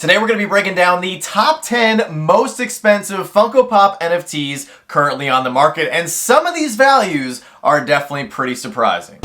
Today we're going to be breaking down the top 10 most expensive Funko Pop NFTs currently on the market, and some of these values are definitely pretty surprising.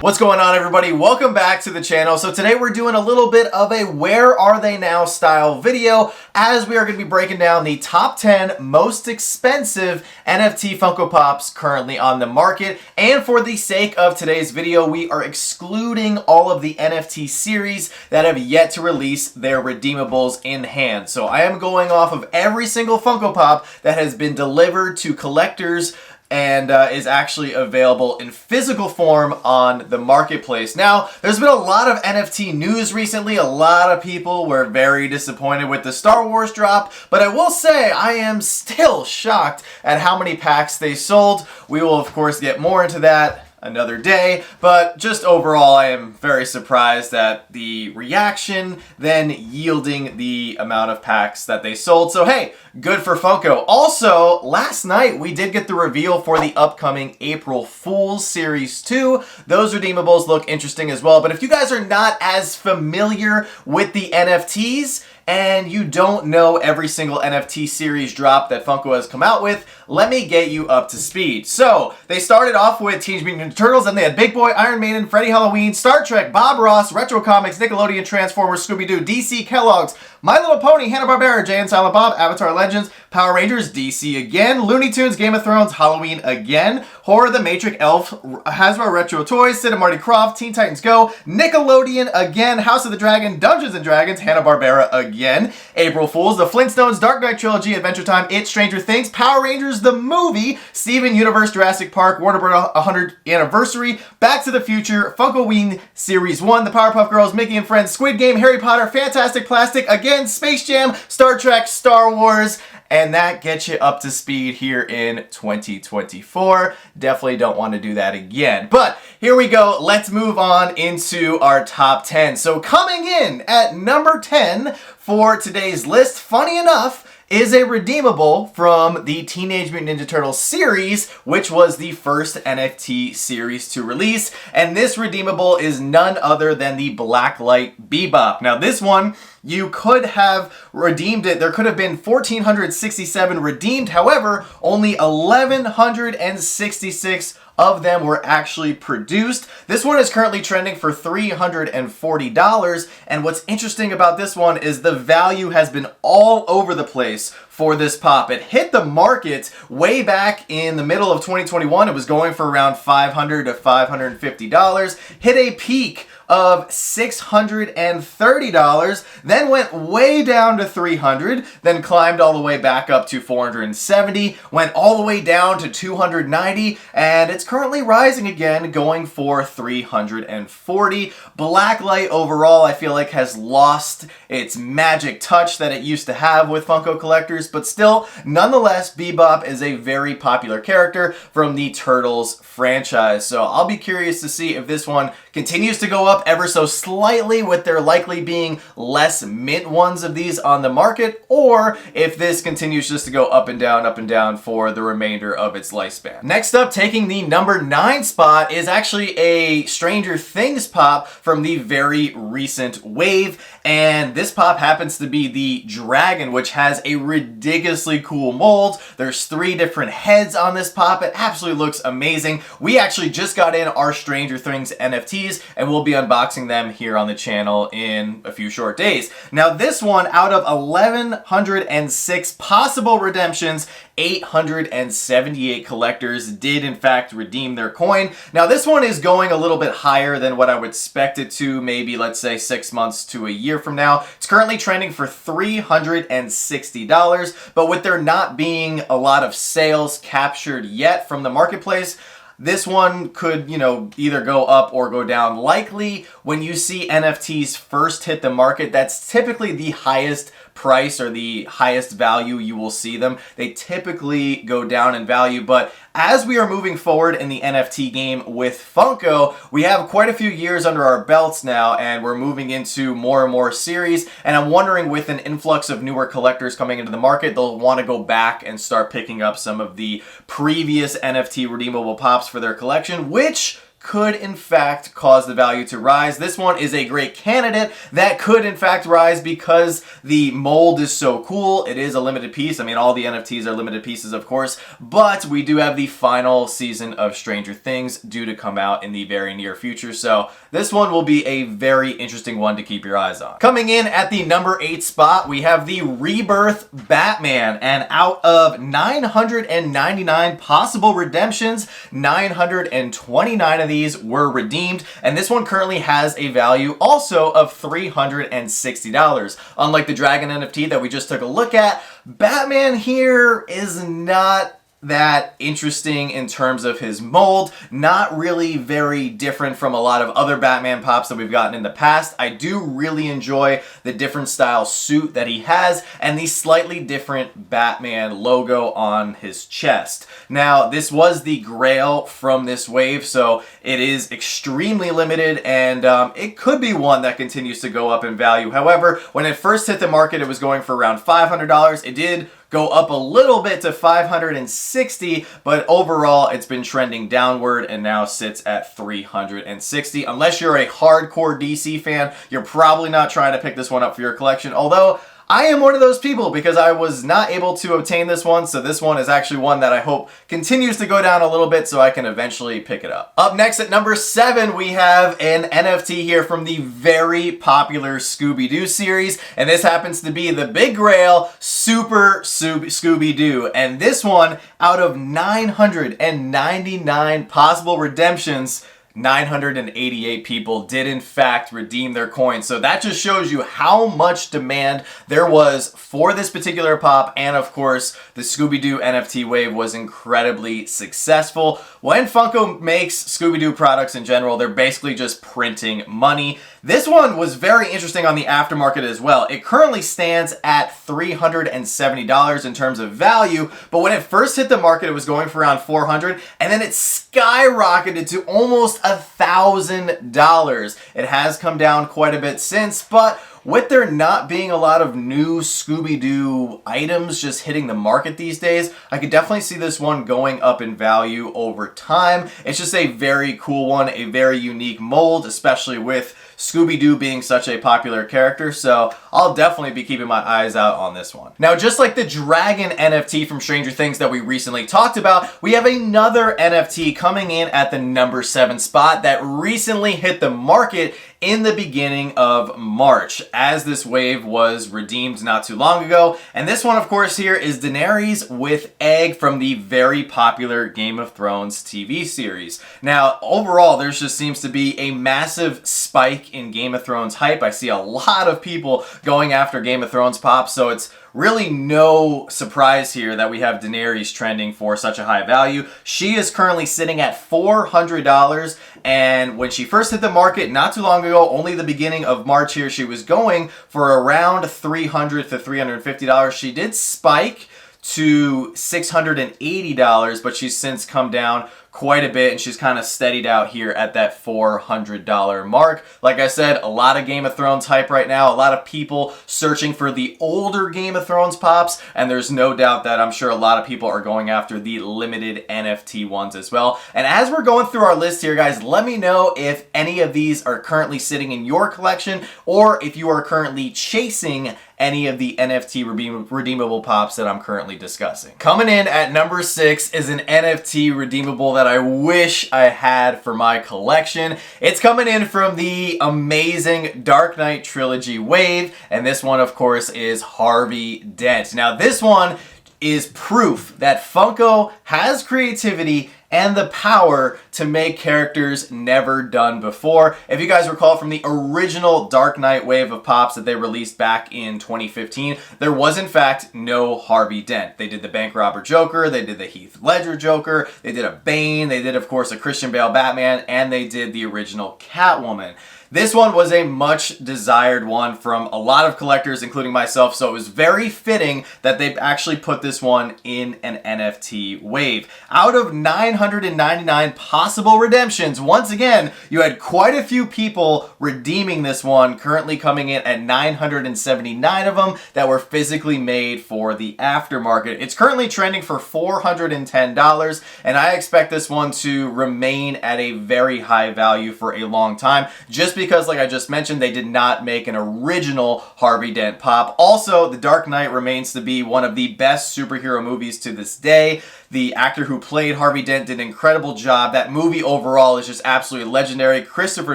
What's going on, everybody? Welcome back to the channel. So today we're doing a little bit of a where are they now style video, as we are going to be breaking down the top 10 most expensive NFT Funko Pops currently on the market. And for the sake of today's video, we are excluding all of the NFT series that have yet to release their redeemables in hand. So I am going off of every single Funko Pop that has been delivered to collectors and is actually available in physical form on the marketplace. Now, there's been a lot of NFT news recently. A lot of people were very disappointed with the Star Wars drop, but I will say I am still shocked at how many packs they sold. We will, of course, get more into that another day, but just overall I am very surprised at the reaction then yielding the amount of packs that they sold. So hey, good for Funko. Also, last night we did get the reveal for the upcoming April Fool's Series 2. Those redeemables look interesting as well, but if you guys are not as familiar with the NFTs and you don't know every single NFT series drop that Funko has come out with, let me get you up to speed. So, they started off with Teenage Mutant Ninja Turtles, and they had Big Boy, Iron Maiden, Freddy Halloween, Star Trek, Bob Ross, Retro Comics, Nickelodeon, Transformers, Scooby-Doo, DC, Kellogg's, My Little Pony, Hanna-Barbera, Jay and Silent Bob, Avatar Legends, Power Rangers, DC again, Looney Tunes, Game of Thrones, Halloween again, Horror, The Matrix, Elf, Hasbro Retro Toys, Sid and Marty Krofft, Teen Titans Go, Nickelodeon again, House of the Dragon, Dungeons and Dragons, Hanna-Barbera again, April Fools, The Flintstones, Dark Knight Trilogy, Adventure Time, It, Stranger Things, Power Rangers, the movie, Steven Universe, Jurassic Park, Warner Bros. 100th Anniversary, Back to the Future, Funkoween Series 1, The Powerpuff Girls, Mickey and Friends, Squid Game, Harry Potter, Fantastic Plastic, again, Space Jam, Star Trek, Star Wars, and that gets you up to speed here in 2024. Definitely don't want to do that again. But here we go. Let's move on into our top 10. So coming in at number 10 for today's list, funny enough, is a redeemable from the Teenage Mutant Ninja Turtles series, which was the first NFT series to release. And this redeemable is none other than the Blacklight Bebop. Now this one, you could have redeemed it. There could have been 1,467 redeemed. However, only 1,166 of them were actually produced. This one is currently trending for $340. And what's interesting about this one is the value has been all over the place for this pop. It hit the market way back in the middle of 2021. It was going for around $500 to $550. Hit a peak of $630, then went way down to $300, then climbed all the way back up to $470, went all the way down to $290, and it's currently rising again, going for $340. Blacklight overall, I feel like, has lost its magic touch that it used to have with Funko collectors, but still, nonetheless, Bebop is a very popular character from the Turtles franchise. So I'll be curious to see if this one continues to go up ever so slightly, with there likely being less mint ones of these on the market, or if this continues just to go up and down for the remainder of its lifespan. Next up, taking the number 9 spot, is actually a Stranger Things pop from the very recent wave, and this pop happens to be the Dragon, which has a ridiculously cool mold. There's 3 different heads on this pop. It absolutely looks amazing. We actually just got in our Stranger Things NFTs, and we'll be unboxing them here on the channel in a few short days. Now this one, out of 1,106 possible redemptions, 878 collectors did in fact redeem their coin. Now this one is going a little bit higher than what I would expect it to, maybe let's say 6 months to a year from now. It's currently trending for $360, but with there not being a lot of sales captured yet from the marketplace, this one could, either go up or go down. Likely, when you see NFTs first hit the market, that's typically the highest price or the highest value you will see them. They typically go down in value, but as we are moving forward in the NFT game with Funko, we have quite a few years under our belts now, and we're moving into more and more series, and I'm wondering, with an influx of newer collectors coming into the market, they'll want to go back and start picking up some of the previous NFT redeemable pops for their collection, which could in fact cause the value to rise. This one is a great candidate that could in fact rise because the mold is so cool. It is a limited piece. I mean, all the NFTs are limited pieces, of course, but we do have the final season of Stranger Things due to come out in the very near future, so this one will be a very interesting one to keep your eyes on. Coming in at the number 8 spot, we have the Rebirth Batman, and out of 999 possible redemptions, 929 of these were redeemed, and this one currently has a value also of $360. Unlike the Dragon NFT that we just took a look at, Batman here is not that interesting in terms of his mold. Not really very different from a lot of other Batman pops that we've gotten in the past. I do really enjoy the different style suit that he has and the slightly different Batman logo on his chest. Now, this was the grail from this wave, so it is extremely limited, and it could be one that continues to go up in value. However, when it first hit the market, it was going for around $500. It did go up a little bit to $560, but overall it's been trending downward and now sits at $360. Unless you're a hardcore DC fan, you're probably not trying to pick this one up for your collection, although I am one of those people because I was not able to obtain this one, so this one is actually one that I hope continues to go down a little bit so I can eventually pick it up. Up next at number 7, we have an NFT here from the very popular Scooby-Doo series, and this happens to be the Big Grail Super Scooby-Doo, and this one, out of 999 possible redemptions, 988 people did in fact redeem their coins. So that just shows you how much demand there was for this particular pop, and of course the Scooby-Doo NFT wave was incredibly successful. When Funko makes Scooby-Doo products in general, they're basically just printing money. This one was very interesting on the aftermarket as well. It currently stands at $370 in terms of value, but when it first hit the market, it was going for around $400, and then it skyrocketed to almost $1,000. It has come down quite a bit since, but with there not being a lot of new Scooby-Doo items just hitting the market these days, I could definitely see this one going up in value over time. It's just a very cool one, a very unique mold, especially with Scooby-Doo being such a popular character, so I'll definitely be keeping my eyes out on this one. Now, just like the Dragon NFT from Stranger Things that we recently talked about, we have another NFT coming in at the number 7 spot that recently hit the market in the beginning of March, as this wave was redeemed not too long ago. And this one, of course, here is Daenerys with Egg from the very popular Game of Thrones TV series. Now, overall, there just seems to be a massive spike in Game of Thrones hype. I see a lot of people going after Game of Thrones pops, so it's really no surprise here that we have Daenerys trending for such a high value. She is currently sitting at $400, and when she first hit the market not too long ago, only the beginning of March here, she was going for around $300 to $350. She did spike to $680, but she's since come down quite a bit, and she's kind of steadied out here at that $400 mark. Like I said, a lot of Game of Thrones hype right now, a lot of people searching for the older Game of Thrones pops, and there's no doubt that I'm sure a lot of people are going after the limited NFT ones as well. And as we're going through our list here, guys, let me know if any of these are currently sitting in your collection, or if you are currently chasing any of the NFT redeemable pops that I'm currently discussing. Coming in at number 6 is an NFT redeemable that I wish I had for my collection. It's coming in from the amazing Dark Knight Trilogy wave, and this one, of course, is Harvey Dent. Now, this one is proof that Funko has creativity and the power to make characters never done before. If you guys recall from the original Dark Knight wave of pops that they released back in 2015, there was in fact no Harvey Dent. They did the bank robber Joker, they did the Heath Ledger Joker, they did a Bane, they did of course a Christian Bale Batman, and they did the original Catwoman. This one was a much desired one from a lot of collectors, including myself, so it was very fitting that they actually put this one in an NFT wave. Out of 999 possible redemptions, once again, you had quite a few people redeeming this one, currently coming in at 979 of them that were physically made for the aftermarket. It's currently trending for $410, and I expect this one to remain at a very high value for a long time, just because, like I just mentioned, they did not make an original Harvey Dent pop. Also, The Dark Knight remains to be one of the best superhero movies to this day. The actor who played Harvey Dent did an incredible job. That movie overall is just absolutely legendary. Christopher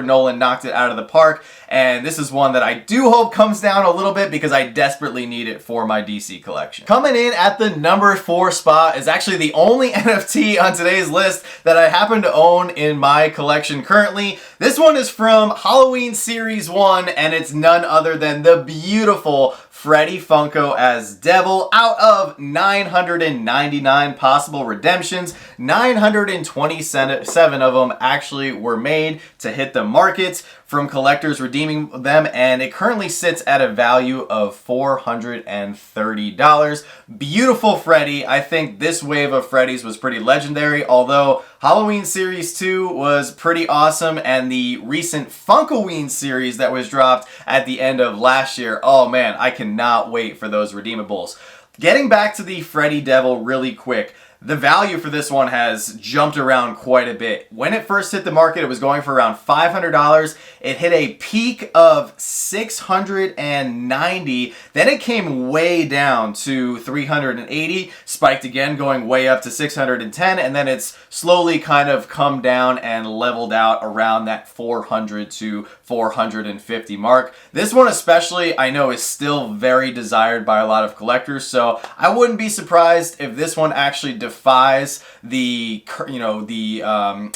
Nolan knocked it out of the park, and this is one that I do hope comes down a little bit because I desperately need it for my DC collection. Coming in at the number 4 spot is actually the only NFT on today's list that I happen to own in my collection currently. This one is from Halloween Series 1, and it's none other than the beautiful Freddy Funko as Devil. Out of 999 possible redemptions, 927 of them actually were made to hit the markets from collectors redeeming them, and it currently sits at a value of $430. Beautiful Freddy. I think this wave of Freddys was pretty legendary, although Halloween Series 2 was pretty awesome, and the recent Funkoween series that was dropped at the end of last year, oh man, I cannot wait for those redeemables. Getting back to the Freddy Devil really quick, the value for this one has jumped around quite a bit. When it first hit the market, it was going for around $500. It hit a peak of $690. Then it came way down to $380, spiked again, going way up to $610, and then it's slowly kind of come down and leveled out around that $400 to $450 mark. This one especially, I know, is still very desired by a lot of collectors, so I wouldn't be surprised if this one actually defies the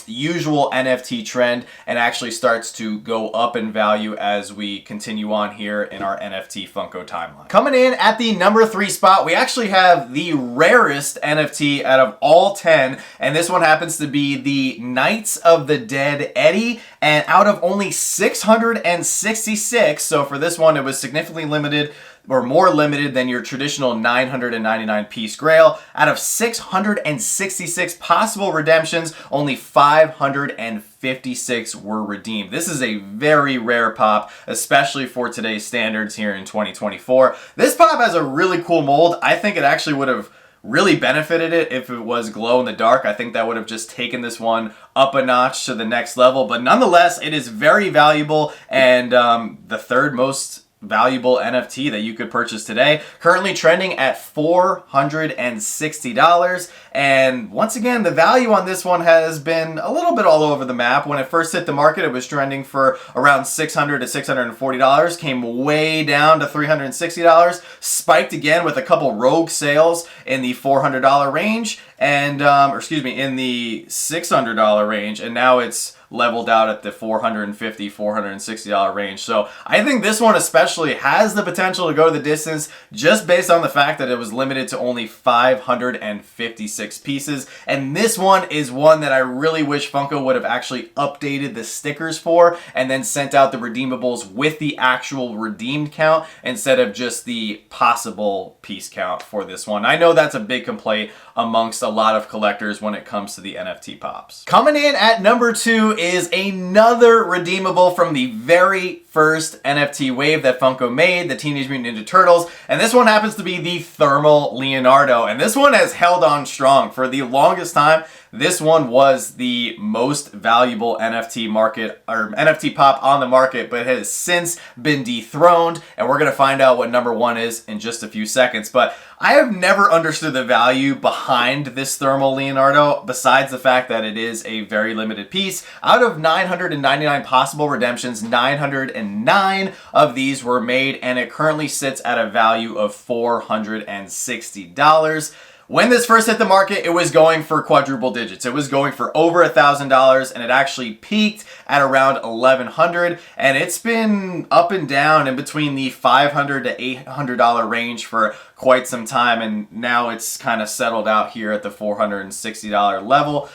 usual NFT trend and actually starts to go up in value as we continue on here in our NFT Funko timeline. Coming in at the number 3 spot, we actually have the rarest NFT out of all 10, and this one happens to be the Knights of the Dead Eddie, and out of only 666, so for this one it was significantly limited, or more limited than your traditional 999 piece grail. Out of 666 possible redemptions, only 556 were redeemed. This is a very rare pop, especially for today's standards here in 2024. This pop has a really cool mold. I think it actually would have really benefited it if it was glow in the dark. I think that would have just taken this one up a notch to the next level, but nonetheless, it is very valuable, and the third most valuable NFT that you could purchase today, currently trending at $460. And once again, the value on this one has been a little bit all over the map. When it first hit the market, it was trending for around $600 to $640, came way down to $360, spiked again with a couple rogue sales in the $400 range, and in the $600 range, and now it's leveled out at the $450, $460 range. So I think this one especially has the potential to go to the distance just based on the fact that it was limited to only 556 pieces. And this one is one that I really wish Funko would have actually updated the stickers for and then sent out the redeemables with the actual redeemed count instead of just the possible piece count for this one. I know that's a big complaint amongst a lot of collectors when it comes to the NFT pops. Coming in at number 2 is another redeemable from the very first NFT wave that Funko made, the Teenage Mutant Ninja Turtles, and this one happens to be the Thermal Leonardo, and this one has held on strong. For the longest time, this one was the most valuable NFT market, or NFT pop on the market, but has since been dethroned, and we're going to find out what number 1 is in just a few seconds. But I have never understood the value behind this Thermal Leonardo, besides the fact that it is a very limited piece. Out of 999 possible redemptions, 909 of these were made, and it currently sits at a value of $460. When this first hit the market, it was going for quadruple digits. It was going for over $1,000, and it actually peaked at around $1,100, and it's been up and down in between the $500 to $800 range for quite some time, and now it's kind of settled out here at the $460 level.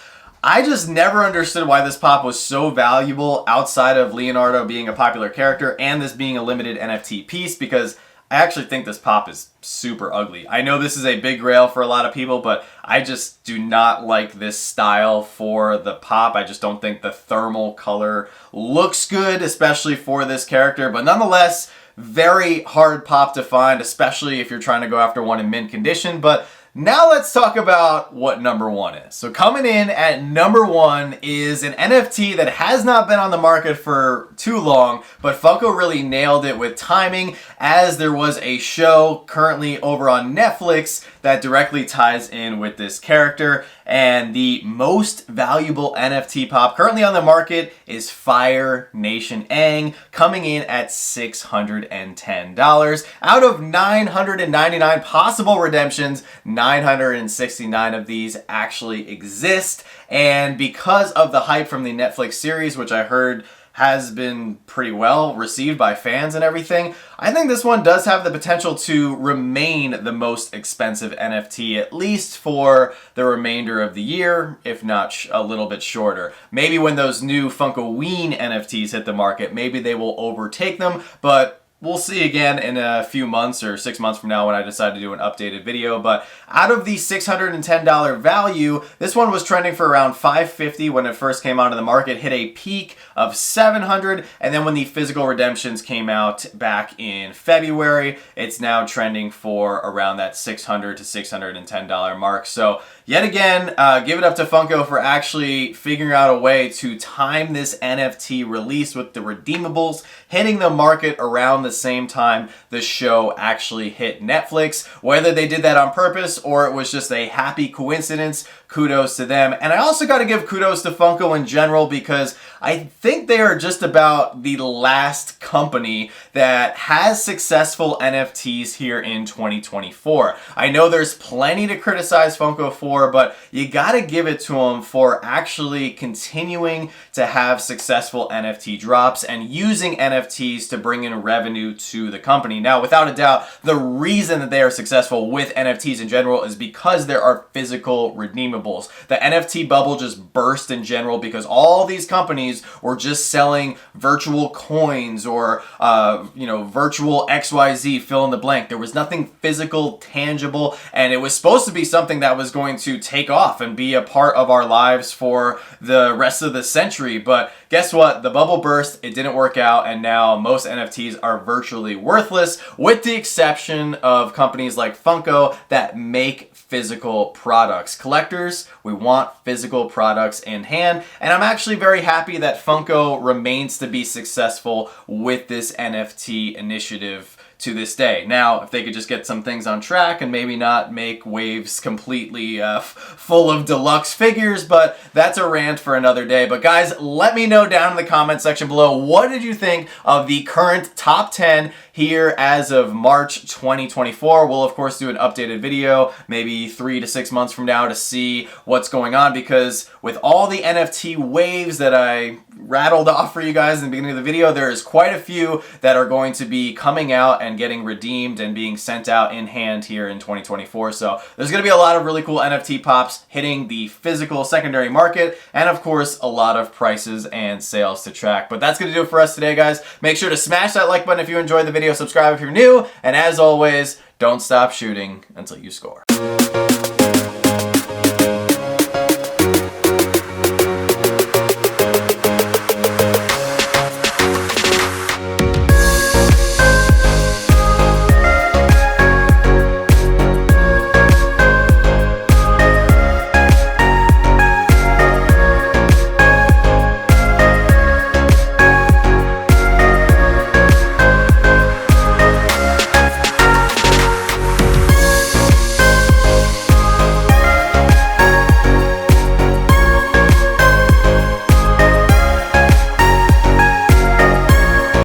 I just never understood why this pop was so valuable outside of Leonardo being a popular character and this being a limited NFT piece, because I actually think this pop is super ugly. I know this is a big grail for a lot of people, but I just do not like this style for the pop. I just don't think the thermal color looks good, especially for this character. But nonetheless, very hard pop to find, especially if you're trying to go after one in mint condition. But now let's talk about what number one is. So coming in at number one is an NFT that has not been on the market for too long, but Funko really nailed it with timing, as there was a show currently over on Netflix that directly ties in with this character. And the most valuable NFT pop currently on the market is Fire Nation Aang, coming in at $610. Out of 999 possible redemptions, 969 of these actually exist. And because of the hype from the Netflix series, which I heard has been pretty well received by fans and everything, I think this one does have the potential to remain the most expensive NFT, at least for the remainder of the year, if not a little bit shorter. Maybe when those new Funkoween NFTs hit the market, maybe they will overtake them, but we'll see again in a few months or 6 months from now when I decide to do an updated video. But out of the $610 value, this one was trending for around $550 when it first came onto the market, hit a peak of $700, and then when the physical redemptions came out back in February, it's now trending for around that $600 to $610 mark. So yet again, give it up to Funko for actually figuring out a way to time this NFT release with the redeemables hitting the market around the same time the show actually hit Netflix. Whether they did that on purpose or it was just a happy coincidence, kudos to them. And I also got to give kudos to Funko in general, because I think they are just about the last company that has successful NFTs here in 2024. I know there's plenty to criticize Funko for, but you got to give it to them for actually continuing to have successful NFT drops and using NFTs to bring in revenue to the company. Now, without a doubt, the reason that they are successful with NFTs in general is because there are physical redeemables. The NFT bubble just burst in general because all these companies were just selling virtual coins or, virtual XYZ, fill in the blank. There was nothing physical, tangible, and it was supposed to be something that was going to take off and be a part of our lives for the rest of the century. But guess what? The bubble burst, it didn't work out, and now most NFTs are virtually worthless, with the exception of companies like Funko that make physical products. Collectors, we want physical products in hand, and I'm actually very happy that Funko remains to be successful with this NFT initiative to this day. Now, if they could just get some things on track and maybe not make waves completely full of deluxe figures, but that's a rant for another day. But guys, let me know down in the comment section below, what did you think of the current top 10 here as of March 2024? We'll of course do an updated video maybe 3 to 6 months from now to see what's going on, because with all the NFT waves that I rattled off for you guys in the beginning of the video, there is quite a few that are going to be coming out and getting redeemed and being sent out in hand here in 2024. So there's going to be a lot of really cool NFT pops hitting the physical secondary market, and of course a lot of prices and sales to track. But that's going to do it for us today, guys. Make sure to smash that like button if you enjoyed the video, subscribe if you're new, and as always, don't stop shooting until you score.